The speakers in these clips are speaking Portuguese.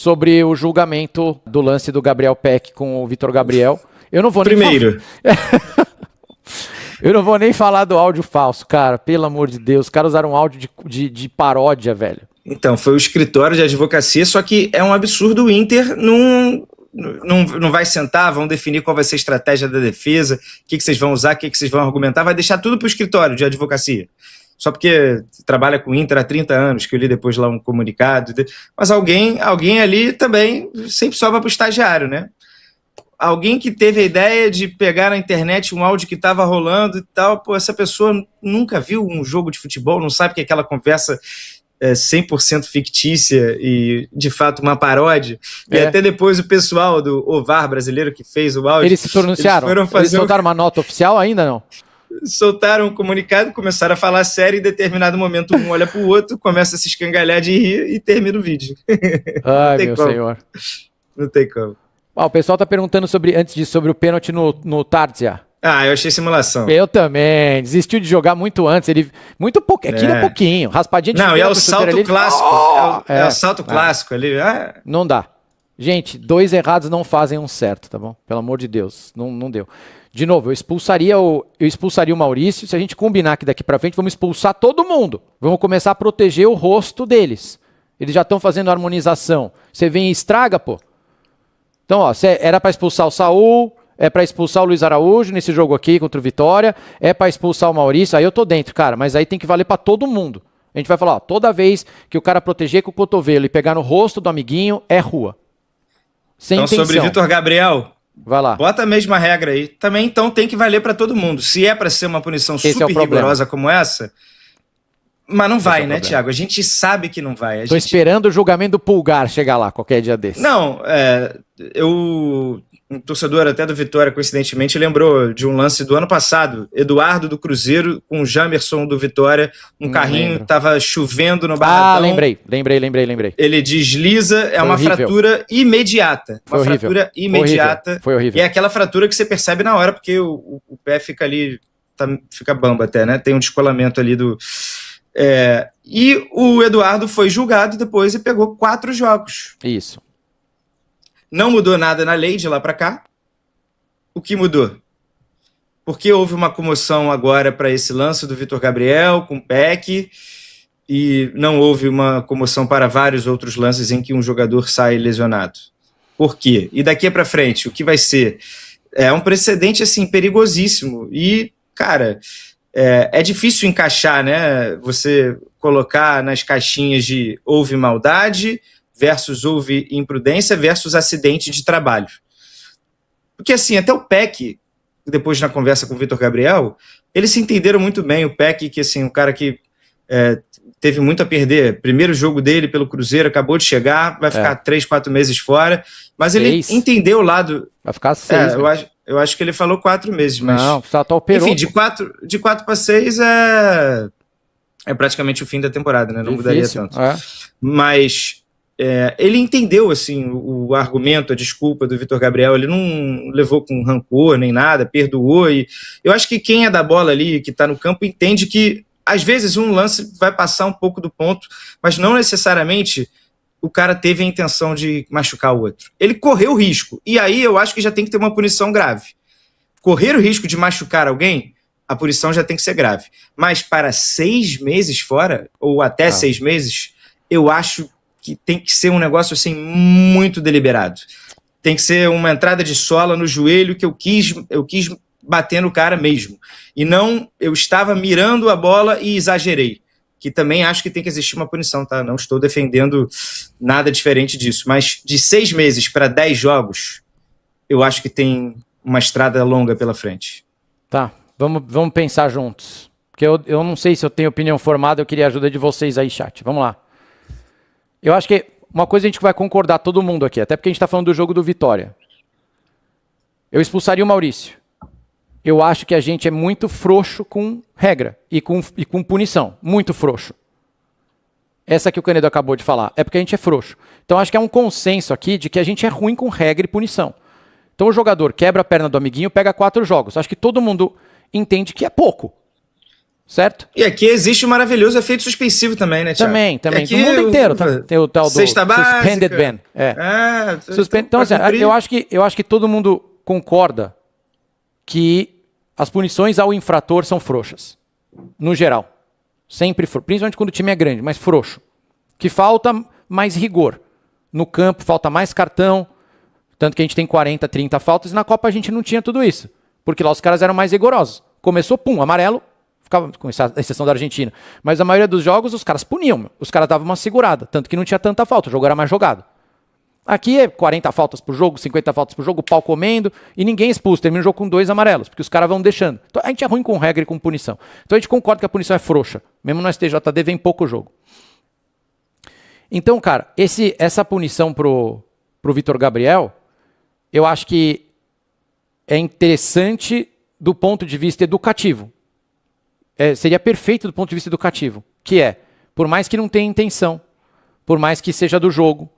sobre o julgamento do lance do Gabriel Peck com o Vitor Gabriel. Eu não vou Eu não vou nem falar do áudio falso, cara. Pelo amor de Deus. Os caras usaram um áudio de paródia, velho. Então, foi o escritório de advocacia, só que é um absurdo. O Inter não vai sentar, vão definir qual vai ser a estratégia da defesa, o que vocês vão usar, o que vocês vão argumentar, vai deixar tudo para o escritório de advocacia. Só porque trabalha com o Inter há 30 anos, que eu li depois lá um comunicado. Mas alguém ali também sempre sobra para o estagiário, né? Alguém que teve a ideia de pegar na internet um áudio que estava rolando e tal, pô, essa pessoa nunca viu um jogo de futebol, não sabe que aquela conversa é 100% fictícia e, de fato, uma paródia. E até depois o pessoal do OVAR brasileiro que fez o áudio... Eles se pronunciaram? Eles soltaram uma nota oficial ainda, não? Soltaram um comunicado, começaram a falar sério e em determinado momento um olha pro outro, começa a se escangalhar de rir e termina o vídeo. Ai, meu senhor. Não tem como. O pessoal tá perguntando antes disso sobre o pênalti no Tardzia. Ah, eu achei simulação. Eu também. Desistiu de jogar muito antes. Muito pouco. Aquilo é pouquinho. Raspadinha de não, e é o salto clássico. É o salto clássico ali. Não dá. Gente, 2 errados não fazem um certo, tá bom? Pelo amor de Deus. Não deu. De novo, eu expulsaria o Maurício. Se a gente combinar que daqui pra frente, vamos expulsar todo mundo. Vamos começar a proteger o rosto deles. Eles já estão fazendo harmonização. Você vem e estraga, pô. Então, ó, era pra expulsar o Saul, é pra expulsar o Luiz Araújo nesse jogo aqui contra o Vitória, é pra expulsar o Maurício, aí eu tô dentro, cara, mas aí tem que valer pra todo mundo. A gente vai falar, ó, toda vez que o cara proteger com o cotovelo e pegar no rosto do amiguinho, é rua. Sem então, intenção. sobre Vitor Gabriel, vai lá. Bota a mesma regra aí. Também, então, tem que valer pra todo mundo. Se é pra ser uma punição super rigorosa como essa... Mas não vai, né, Thiago? A gente sabe que não vai. Tô esperando o julgamento do Pulgar chegar lá, qualquer dia desse. Não, um torcedor até do Vitória, coincidentemente, lembrou de um lance do ano passado. Eduardo do Cruzeiro com o Jamerson do Vitória. Carrinho, tava chovendo no Barradão. Ah, lembrei. Ele desliza, uma fratura imediata. Uma fratura imediata. Foi horrível. E é aquela fratura que você percebe na hora, porque o pé fica ali, fica bamba até, né? Tem um descolamento ali do... e o Eduardo foi julgado depois e pegou 4 jogos. Isso. Não mudou nada na lei de lá para cá. O que mudou? Porque houve uma comoção agora para esse lance do Vitor Gabriel com o Peck e não houve uma comoção para vários outros lances em que um jogador sai lesionado. Por quê? E daqui para frente, o que vai ser? É um precedente assim perigosíssimo e, cara... É difícil encaixar, né? Você colocar nas caixinhas de houve maldade versus houve imprudência versus acidente de trabalho. Porque assim, até o Peck, depois na conversa com o Vitor Gabriel, eles se entenderam muito bem. O Peck, que assim, um cara que teve muito a perder. Primeiro jogo dele pelo Cruzeiro, acabou de chegar, vai ficar 3, 4 meses fora. Mas 6. Ele entendeu o lado... Vai ficar 6. Eu acho que ele falou 4 meses, mas... Não, só operou. Enfim, de 4 para 6 é praticamente o fim da temporada, né? Não mudaria tanto. Mas ele entendeu, assim, o argumento, a desculpa do Vitor Gabriel, ele não levou com rancor nem nada, perdoou, e eu acho que quem é da bola ali, que tá no campo, entende que, às vezes, um lance vai passar um pouco do ponto, mas não necessariamente... o cara teve a intenção de machucar o outro. Ele correu o risco. E aí eu acho que já tem que ter uma punição grave. Correr o risco de machucar alguém, a punição já tem que ser grave. Mas para 6 meses fora, ou até 6 meses, eu acho que tem que ser um negócio assim muito deliberado. Tem que ser uma entrada de sola no joelho que eu quis bater no cara mesmo. E não, eu estava mirando a bola e exagerei. Que também acho que tem que existir uma punição, tá? Não estou defendendo nada diferente disso. Mas de 6 meses para 10 jogos, eu acho que tem uma estrada longa pela frente. Tá, vamos pensar juntos. Porque eu não sei se eu tenho opinião formada, eu queria a ajuda de vocês aí, chat. Vamos lá. Eu acho que uma coisa a gente vai concordar todo mundo aqui, até porque a gente está falando do jogo do Vitória. Eu expulsaria o Maurício. Eu acho que a gente é muito frouxo com regra e com punição. Muito frouxo. Essa que o Canedo acabou de falar. É porque a gente é frouxo. Então acho que é um consenso aqui de que a gente é ruim com regra e punição. Então o jogador quebra a perna do amiguinho, pega 4 jogos. Acho que todo mundo entende que é pouco. certo? E aqui existe o maravilhoso efeito suspensivo também, né, Thiago? Também. Aqui, no mundo inteiro tem o tal do sexta básica. suspended ban. Então, assim, eu acho que todo mundo concorda que as punições ao infrator são frouxas, no geral. Sempre, principalmente quando o time é grande, mas frouxo. Que falta mais rigor. No campo falta mais cartão, tanto que a gente tem 40, 30 faltas, e na Copa a gente não tinha tudo isso. Porque lá os caras eram mais rigorosos. Começou, pum, amarelo, ficava, com exceção da Argentina. Mas a maioria dos jogos os caras puniam, os caras davam uma segurada, tanto que não tinha tanta falta, o jogo era mais jogado. Aqui é 40 faltas por jogo, 50 faltas por jogo, pau comendo, e ninguém é expulso, termina o jogo com 2 amarelos, porque os caras vão deixando. Então a gente é ruim com regra e com punição. Então a gente concorda que a punição é frouxa, mesmo no STJD vem pouco jogo. Então, cara, essa punição pro Vitor Gabriel, eu acho que é interessante do ponto de vista educativo. Seria perfeito do ponto de vista educativo, que é, por mais que não tenha intenção, por mais que seja do jogo,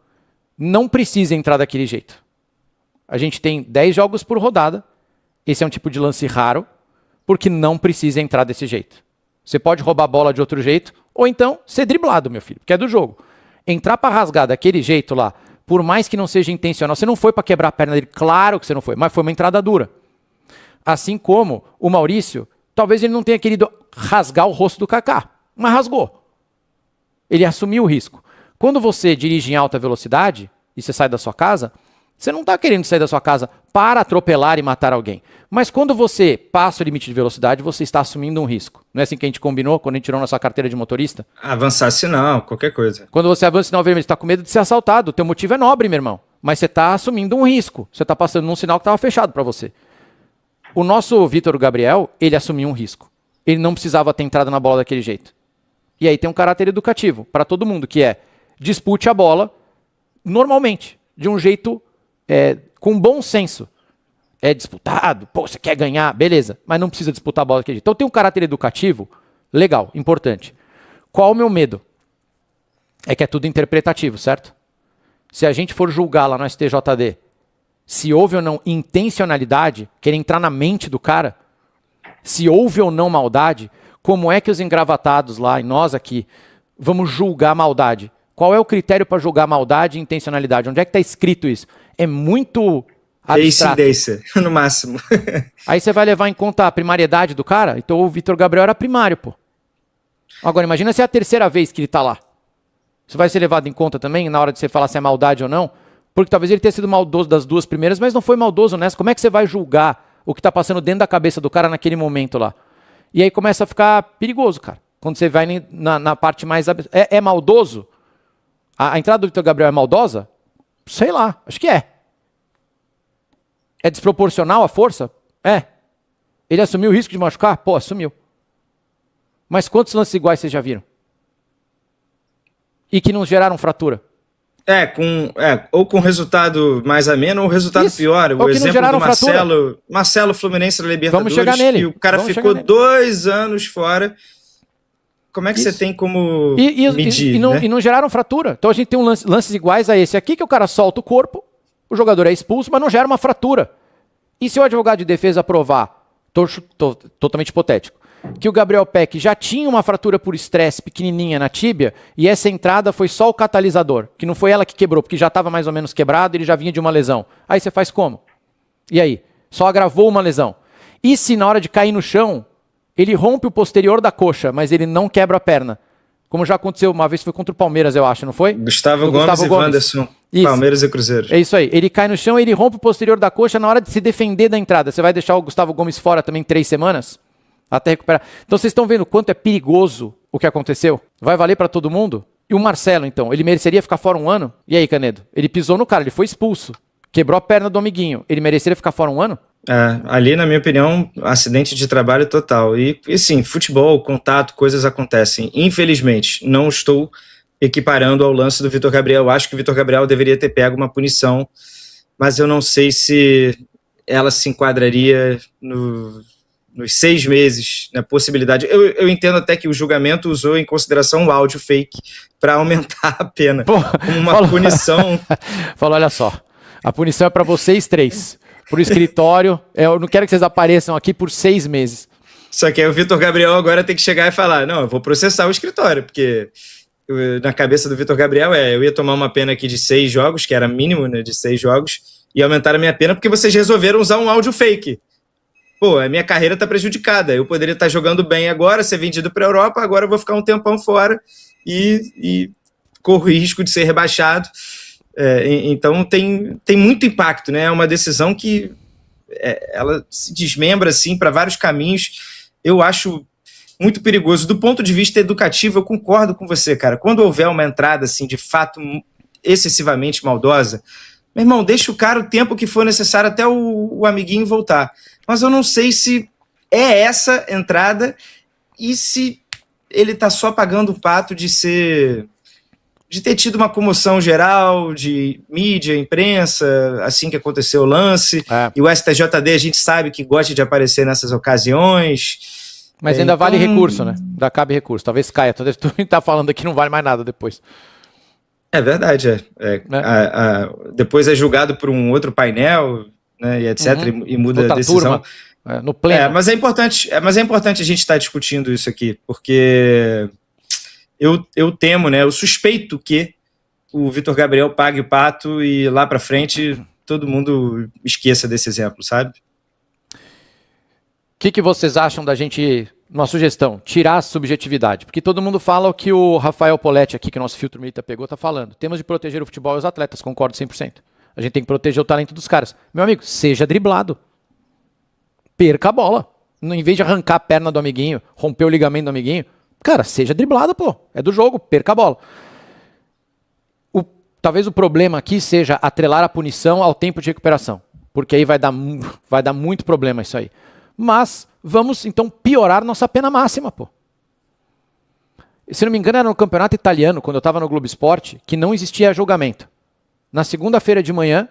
não precisa entrar daquele jeito. A gente tem 10 jogos por rodada, esse é um tipo de lance raro, porque não precisa entrar desse jeito. Você pode roubar a bola de outro jeito, ou então ser driblado, meu filho, porque é do jogo. Entrar para rasgar daquele jeito lá, por mais que não seja intencional, você não foi para quebrar a perna dele, claro que você não foi, mas foi uma entrada dura. Assim como o Maurício, talvez ele não tenha querido rasgar o rosto do Kaká, mas rasgou. Ele assumiu o risco. Quando você dirige em alta velocidade e você sai da sua casa, você não está querendo sair da sua casa para atropelar e matar alguém. Mas quando você passa o limite de velocidade, você está assumindo um risco. Não é assim que a gente combinou quando a gente tirou nossa carteira de motorista? Avançar sinal, qualquer coisa. Quando você avança o sinal vermelho, você está com medo de ser assaltado. O teu motivo é nobre, meu irmão. Mas você está assumindo um risco. Você está passando num sinal que estava fechado para você. O nosso Vitor Gabriel, ele assumiu um risco. Ele não precisava ter entrado na bola daquele jeito. E aí tem um caráter educativo para todo mundo, que é dispute a bola normalmente, de um jeito com bom senso. É disputado, pô, você quer ganhar, beleza, mas não precisa disputar a bola daquele jeito. Então tem um caráter educativo legal, importante. Qual o meu medo? É que é tudo interpretativo, certo? Se a gente for julgar lá no STJD se houve ou não intencionalidade, querer entrar na mente do cara, se houve ou não maldade, como é que os engravatados lá e nós aqui vamos julgar maldade? Qual é o critério para julgar maldade e intencionalidade? Onde é que está escrito isso? É muito abstrato. No máximo. Aí você vai levar em conta a primariedade do cara? Então o Vitor Gabriel era primário, pô. Agora imagina se é a terceira vez que ele está lá. Isso vai ser levado em conta também na hora de você falar se é maldade ou não? Porque talvez ele tenha sido maldoso das duas primeiras, mas não foi maldoso nessa. Como é que você vai julgar o que está passando dentro da cabeça do cara naquele momento lá? E aí começa a ficar perigoso, cara. Quando você vai na parte mais... É maldoso? A entrada do Vitor Gabriel é maldosa? Sei lá, acho que é. É desproporcional a força? É. Ele assumiu o risco de machucar? Pô, assumiu. Mas quantos lances iguais vocês já viram? E que não geraram fratura? Ou com resultado mais ameno ou resultado pior. O exemplo do Marcelo Fluminense da Libertadores, vamos chegar nele. Que o cara ficou 2 anos fora. Como é que você tem como medir? E não geraram fratura. Então a gente tem lances iguais a esse aqui, que o cara solta o corpo, o jogador é expulso, mas não gera uma fratura. E se o advogado de defesa provar, totalmente hipotético, que o Gabriel Peck já tinha uma fratura por estresse pequenininha na tíbia e essa entrada foi só o catalisador, que não foi ela que quebrou, porque já estava mais ou menos quebrado e ele já vinha de uma lesão. Aí você faz como? E aí? Só agravou uma lesão. E se na hora de cair no chão, ele rompe o posterior da coxa, mas ele não quebra a perna? Como já aconteceu uma vez, foi contra o Palmeiras, eu acho, não foi? Gustavo Gomes e Wanderson. Isso. Palmeiras e Cruzeiro. É isso aí. Ele cai no chão e ele rompe o posterior da coxa na hora de se defender da entrada. Você vai deixar o Gustavo Gomes fora também 3 semanas? Até recuperar. Então vocês estão vendo quanto é perigoso o que aconteceu? Vai valer para todo mundo? E o Marcelo, então? Ele mereceria ficar fora 1 ano? E aí, Canedo? Ele pisou no cara, ele foi expulso. Quebrou a perna do amiguinho. Ele mereceria ficar fora 1 ano? Ali, na minha opinião, acidente de trabalho total. E sim, futebol, contato, coisas acontecem. Infelizmente, não estou equiparando ao lance do Vitor Gabriel. Acho que o Vitor Gabriel deveria ter pego uma punição, mas eu não sei se ela se enquadraria nos 6 meses, na possibilidade. Eu entendo até que o julgamento usou em consideração o áudio fake para aumentar a pena. Uma punição. Falou, olha só, a punição é para vocês 3. Pro escritório, eu não quero que vocês apareçam aqui por 6 meses. Só que aí o Vitor Gabriel agora tem que chegar e falar, não, eu vou processar o escritório, porque na cabeça do Vitor Gabriel eu ia tomar uma pena aqui de 6 jogos, que era mínimo, né, de 6 jogos, e aumentar a minha pena porque vocês resolveram usar um áudio fake. Pô, a minha carreira tá prejudicada, eu poderia estar jogando bem agora, ser vendido para a Europa, agora eu vou ficar um tempão fora e corro risco de ser rebaixado. Então tem muito impacto, né? É uma decisão que ela se desmembra assim para vários caminhos. Eu acho muito perigoso. Do ponto de vista educativo, eu concordo com você, cara. Quando houver uma entrada assim, de fato excessivamente maldosa, meu irmão, deixa o cara o tempo que for necessário até o amiguinho voltar. Mas eu não sei se é essa entrada e se ele tá só pagando o pato de ter tido uma comoção geral de mídia, imprensa, assim que aconteceu o lance. E o STJD a gente sabe que gosta de aparecer nessas ocasiões. Mas ainda vale recurso, né? Ainda cabe recurso. Talvez caia. Tu tá falando aqui não vale mais nada depois. É verdade. Depois é julgado por um outro painel, né, e etc. E muda outra a decisão. Turma, no pleno. Mas é importante a gente estar discutindo isso aqui, porque eu temo, né? Eu suspeito que o Vitor Gabriel pague o pato e lá para frente todo mundo esqueça desse exemplo, sabe? O que vocês acham da gente, uma sugestão, tirar a subjetividade? Porque todo mundo fala o que o Rafael Poletti aqui, que o nosso filtro milita pegou, tá falando. Temos de proteger o futebol e os atletas, concordo 100%. A gente tem que proteger o talento dos caras. Meu amigo, seja driblado. Perca a bola. Em vez de arrancar a perna do amiguinho, romper o ligamento do amiguinho, cara, seja driblado, pô. É do jogo, perca a bola. Talvez o problema aqui seja atrelar a punição ao tempo de recuperação. Porque aí vai dar muito problema isso aí. Mas vamos, então, piorar nossa pena máxima, pô. Se não me engano, era no campeonato italiano, quando eu estava no Globo Esporte, que não existia julgamento. Na segunda-feira de manhã,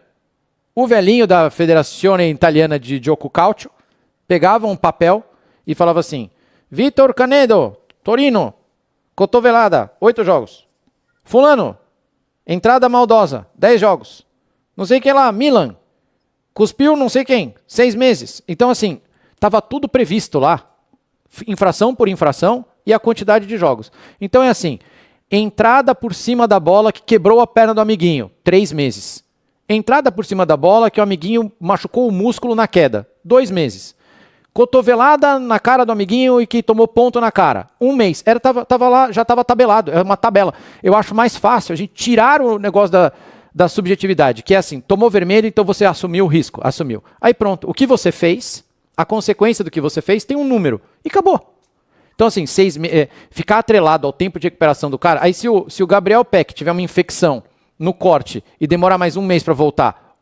o velhinho da Federazione Italiana de Gioco Calcio pegava um papel e falava assim: Vitor Canedo, Torino, cotovelada, 8 jogos. Fulano, entrada maldosa, 10 jogos. Não sei quem lá, Milan, cuspiu não sei quem, 6 meses. Então, assim, estava tudo previsto lá, infração por infração e a quantidade de jogos. Então é assim, entrada por cima da bola que quebrou a perna do amiguinho, 3 meses. Entrada por cima da bola que o amiguinho machucou o músculo na queda, 2 meses. Cotovelada na cara do amiguinho e que tomou ponto na cara, 1 mês. Tava lá, já estava tabelado, é uma tabela. Eu acho mais fácil a gente tirar o negócio da subjetividade, que é assim, tomou vermelho, então você assumiu o risco, assumiu. Aí pronto, o que você fez, a consequência do que você fez tem um número e acabou. Então assim, ficar atrelado ao tempo de recuperação do cara, aí se o Gabriel Peck tiver uma infecção no corte e demorar mais 1 mês para voltar,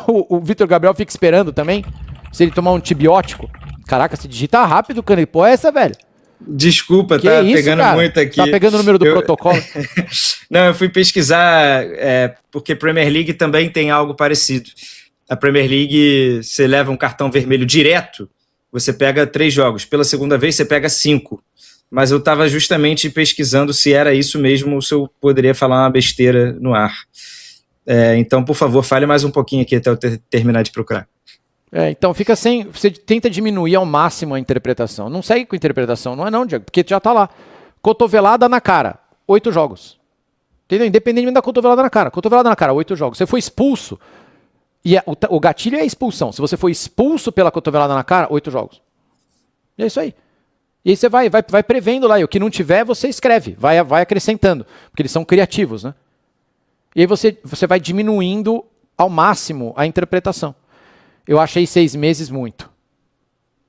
o Vitor Gabriel fica esperando também, se ele tomar um antibiótico, caraca, se digita rápido, cara, pô, é essa, velho? Desculpa, que tá isso, pegando cara? muito aqui. Tá pegando o número do protocolo. Não, eu fui pesquisar, porque Premier League também tem algo parecido. A Premier League, você leva um cartão vermelho direto, você pega 3 jogos. Pela segunda vez, você pega 5. Mas eu estava justamente pesquisando se era isso mesmo ou se eu poderia falar uma besteira no ar. Então, por favor, fale mais um pouquinho aqui até eu terminar de procurar. Então fica sem... Você tenta diminuir ao máximo a interpretação. Não segue com interpretação, não é não, Diego, porque já tá lá. Cotovelada na cara, 8 jogos. Entendeu? Independentemente da cotovelada na cara. Cotovelada na cara, 8 jogos. Você foi expulso, e o gatilho é a expulsão. Se você foi expulso pela cotovelada na cara, 8 jogos. E é isso aí. E aí você vai prevendo lá, e o que não tiver, você escreve, vai acrescentando, porque eles são criativos, né? E aí você vai diminuindo ao máximo a interpretação. Eu achei 6 meses muito.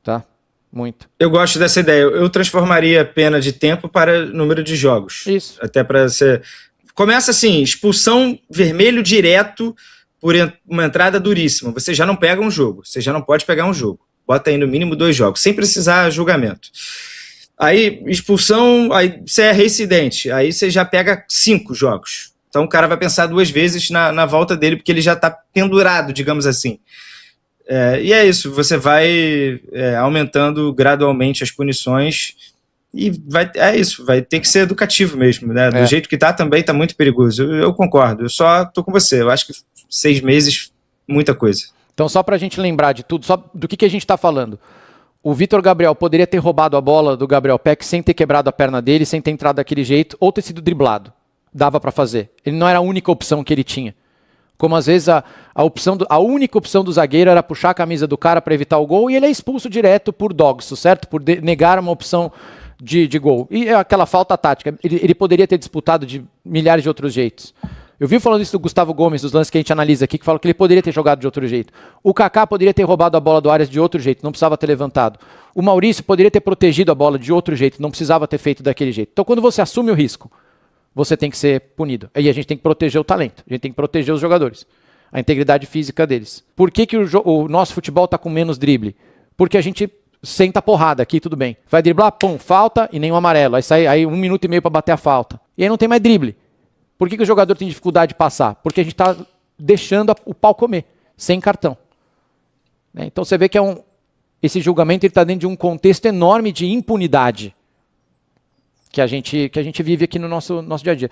Tá? Muito. Eu gosto dessa ideia. Eu transformaria a pena de tempo para número de jogos. Isso. Até para ser... Começa assim, expulsão vermelho direto por uma entrada duríssima. Você já não pega um jogo. Você já não pode pegar um jogo. Bota aí no mínimo 2 jogos, sem precisar julgamento. Aí, expulsão, aí você é reincidente. Aí você já pega 5 jogos. Então o cara vai pensar 2 vezes na volta dele, porque ele já está pendurado, digamos assim. E é isso, você vai aumentando gradualmente as punições e é isso, vai ter que ser educativo mesmo, né? Do jeito que tá também tá muito perigoso. Eu concordo, eu só tô com você, eu acho que 6 meses, muita coisa. Então só pra gente lembrar de tudo, só do que a gente tá falando. o Vitor Gabriel poderia ter roubado a bola do Gabriel Peck sem ter quebrado a perna dele, sem ter entrado daquele jeito, ou ter sido driblado. Dava para fazer. Ele não era a única opção que ele tinha. Como às vezes a única opção do zagueiro era puxar a camisa do cara para evitar o gol, e ele é expulso direto por dogso, certo? Por negar uma opção de gol. E é aquela falta tática. Ele poderia ter disputado de milhares de outros jeitos. Eu vi falando isso do Gustavo Gomes, dos lances que a gente analisa aqui, que fala que ele poderia ter jogado de outro jeito. O Kaká poderia ter roubado a bola do Arias de outro jeito, não precisava ter levantado. O Maurício poderia ter protegido a bola de outro jeito, não precisava ter feito daquele jeito. Então, quando você assume o risco, você tem que ser punido. Aí a gente tem que proteger o talento, a gente tem que proteger os jogadores, a integridade física deles. Por que o nosso futebol está com menos drible? Porque a gente senta a porrada aqui, tudo bem. Vai driblar, pum, falta e nenhum amarelo. Aí sai 1 minuto e meio para bater a falta. E aí não tem mais drible. Por que o jogador tem dificuldade de passar? Porque a gente está deixando o pau comer, sem cartão. Então você vê que esse julgamento está dentro de um contexto enorme de impunidade que a gente vive aqui no nosso dia a dia.